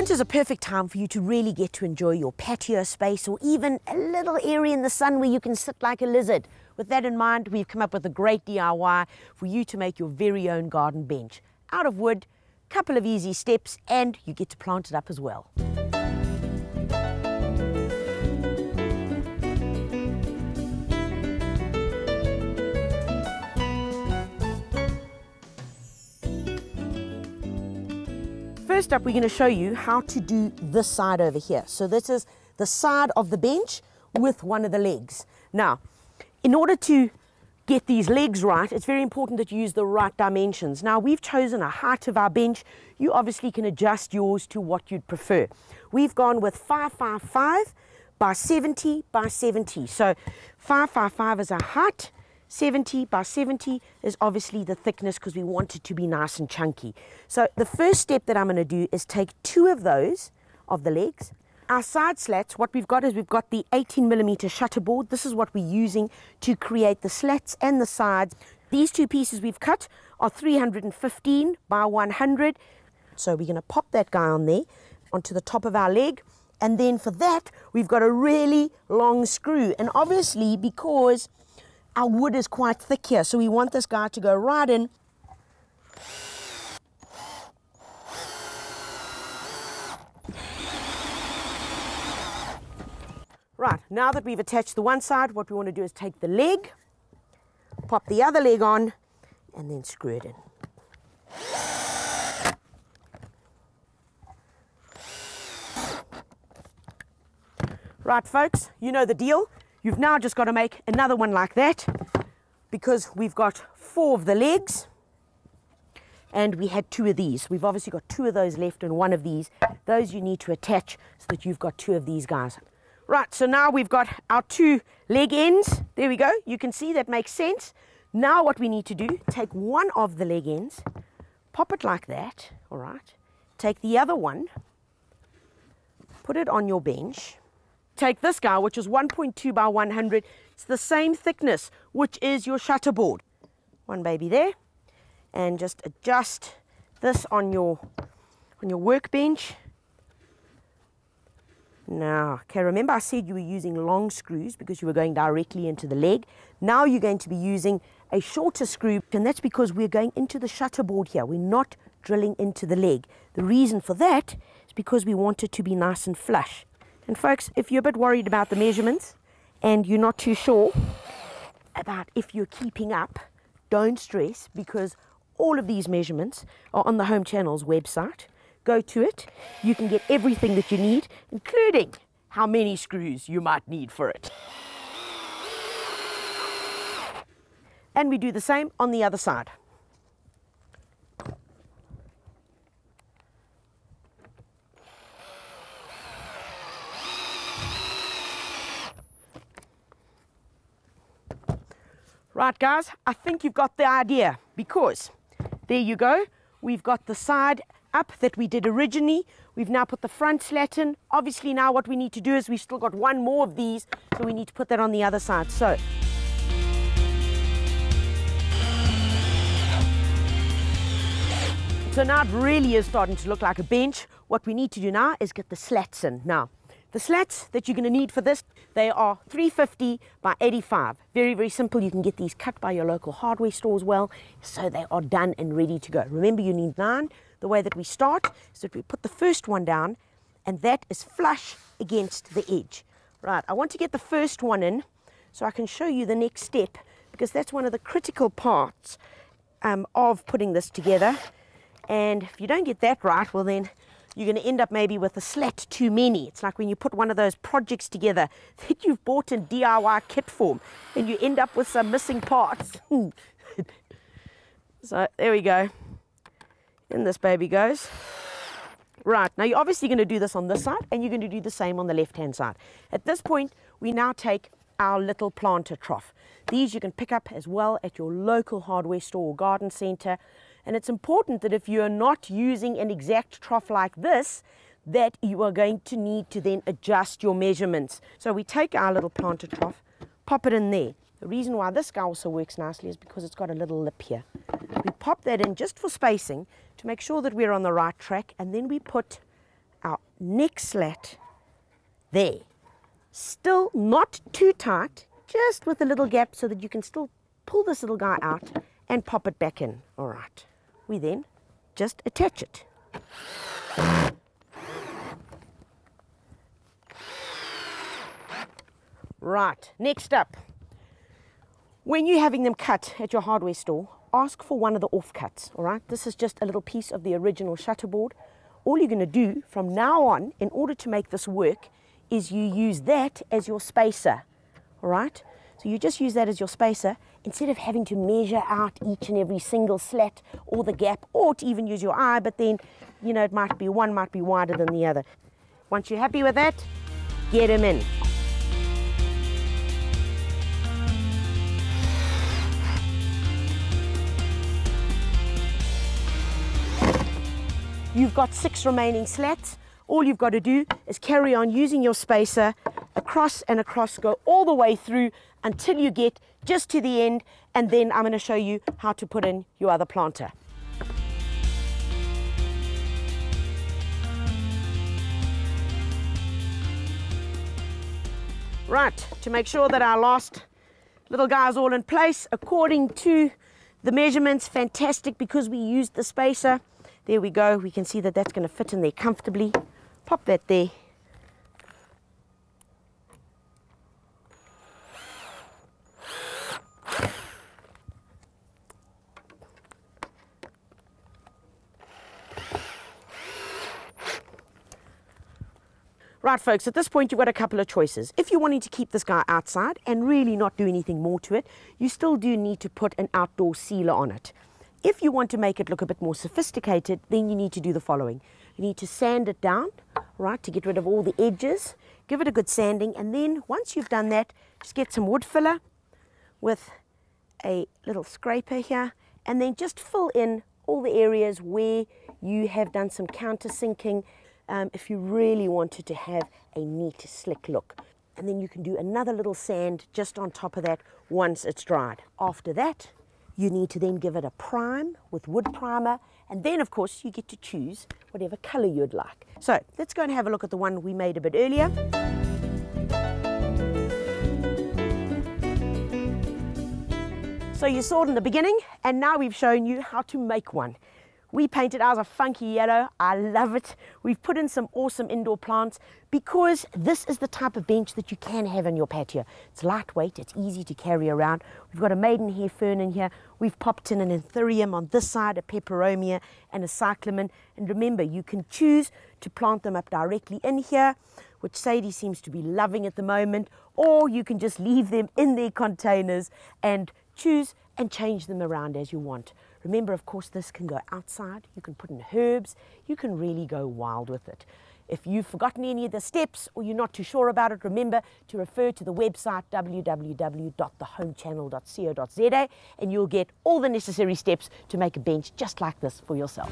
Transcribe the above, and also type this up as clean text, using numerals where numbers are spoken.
Winter's a perfect time for you to really get to enjoy your patio space, or even a little area in the sun where you can sit like a lizard. With that in mind, we've come up with a great DIY for you to make your very own garden bench. Out of wood, couple of easy steps, and you get to plant it up as well. First up, we're going to show you how to do this side over here. So this is the side of the bench with one of the legs. Now, in order to get these legs right, it's very important that you use the right dimensions. Now, we've chosen a height of our bench. You obviously can adjust yours to what you'd prefer. We've gone with 555 by 70 by 70. So 555 is our height. 70 by 70 is obviously the thickness because we want it to be nice and chunky. So the first step that I'm going to do is take two of those of the legs. Our side slats, what we've got is we've got the 18mm shutter board. This is what we're using to create the slats and the sides. These two pieces we've cut are 315 by 100. So we're going to pop that guy on there onto the top of our leg. And then for that, we've got a really long screw. And obviously, because our wood is quite thick here, so we want this guy to go right in. Right, now that we've attached the one side, what we want to do is take the leg, pop the other leg on, and then screw it in. Right, folks, you know the deal. You've now just got to make another one like that, because we've got 4 of the legs and we had 2 of these. We've obviously got 2 of those left and 1 of these. Those you need to attach so that you've got 2 of these guys. Right, so now we've got our 2 leg ends. There we go. You can see that makes sense. Now what we need to do, take one of the leg ends, pop it like that, all right. Take the other one, put it on your bench. Take this guy, which is 1.2 by 100. It's the same thickness, which is your shutter board. One baby there. And just adjust this on your workbench. Now, okay, remember I said you were using long screws because you were going directly into the leg. Now you're going to be using a shorter screw, and that's because we're going into the shutter board here. We're not drilling into the leg. The reason for that is because we want it to be nice and flush. And folks, if you're a bit worried about the measurements and you're not too sure about if you're keeping up, don't stress, because all of these measurements are on the Home Channel's website. Go to it. You can get everything that you need, including how many screws you might need for it. And we do the same on the other side. Right, guys, I think you've got the idea, because there you go. We've got the side up that we did originally. We've now put the front slat in. Obviously, now what we need to do is we've still got one more of these, so we need to put that on the other side. So now it really is starting to look like a bench. What we need to do now is get the slats in. Now, the slats that you're going to need for this, they are 350 by 85. Very, very simple. You can get these cut by your local hardware store as well. So they are done and ready to go. Remember, you need 9. The way that we start is that we put the first one down, and that is flush against the edge. Right, I want to get the first one in so I can show you the next step, because that's one of the critical parts of putting this together. And if you don't get that right, well then, you're going to end up maybe with a slat too many. It's like when you put one of those projects together that you've bought in DIY kit form and you end up with some missing parts. So there we go. In this baby goes. Right, now you're obviously going to do this on this side, and you're going to do the same on the left-hand side. At this point, we now take our little planter trough. These you can pick up as well at your local hardware store or garden centre. And it's important that if you're not using an exact trough like this, that you are going to need to then adjust your measurements. So we take our little planter trough, pop it in there. The reason why this guy also works nicely is because it's got a little lip here. We pop that in just for spacing to make sure that we're on the right track, and then we put our next slat there. Still not too tight, just with a little gap so that you can still pull this little guy out and pop it back in. All right. We then just attach it. Right, next up, when you're having them cut at your hardware store, ask for one of the offcuts, all right? This is just a little piece of the original shutterboard. All you're going to do from now on, in order to make this work, is you use that as your spacer, all right? So you just use that as your spacer, instead of having to measure out each and every single slat or the gap, or to even use your eye, but then, you know, it might be one might be wider than the other. Once you're happy with that, get them in. You've got 6 remaining slats. All you've got to do is carry on using your spacer across and across, go all the way through until you get just to the end, and then I'm going to show you how to put in your other planter. Right, to make sure that our last little guy is all in place according to the measurements, fantastic, because we used the spacer. There we go, we can see that that's going to fit in there comfortably. Pop that there. Right folks, at this point you've got a couple of choices. If you're wanting to keep this guy outside and really not do anything more to it, you still do need to put an outdoor sealer on it. If you want to make it look a bit more sophisticated, then you need to do the following. You need to sand it down, right, to get rid of all the edges. Give it a good sanding, and then once you've done that, just get some wood filler with a little scraper here, and then just fill in all the areas where you have done some countersinking, if you really wanted to have a neat, slick look. And then you can do another little sand just on top of that once it's dried. After that, you need to then give it a prime with wood primer, and then of course you get to choose whatever color you'd like. So let's go and have a look at the one we made a bit earlier. So you saw it in the beginning, and now we've shown you how to make one. We painted ours a funky yellow. I love it. We've put in some awesome indoor plants because this is the type of bench that you can have in your patio. It's lightweight, it's easy to carry around. We've got a maidenhair fern in here. We've popped in an anthurium on this side, a peperomia and a cyclamen. And remember, you can choose to plant them up directly in here, which Sadie seems to be loving at the moment, or you can just leave them in their containers and choose and change them around as you want. Remember, of course, this can go outside. You can put in herbs. You can really go wild with it. If you've forgotten any of the steps or you're not too sure about it, remember to refer to the website www.thehomechannel.co.za, and you'll get all the necessary steps to make a bench just like this for yourself.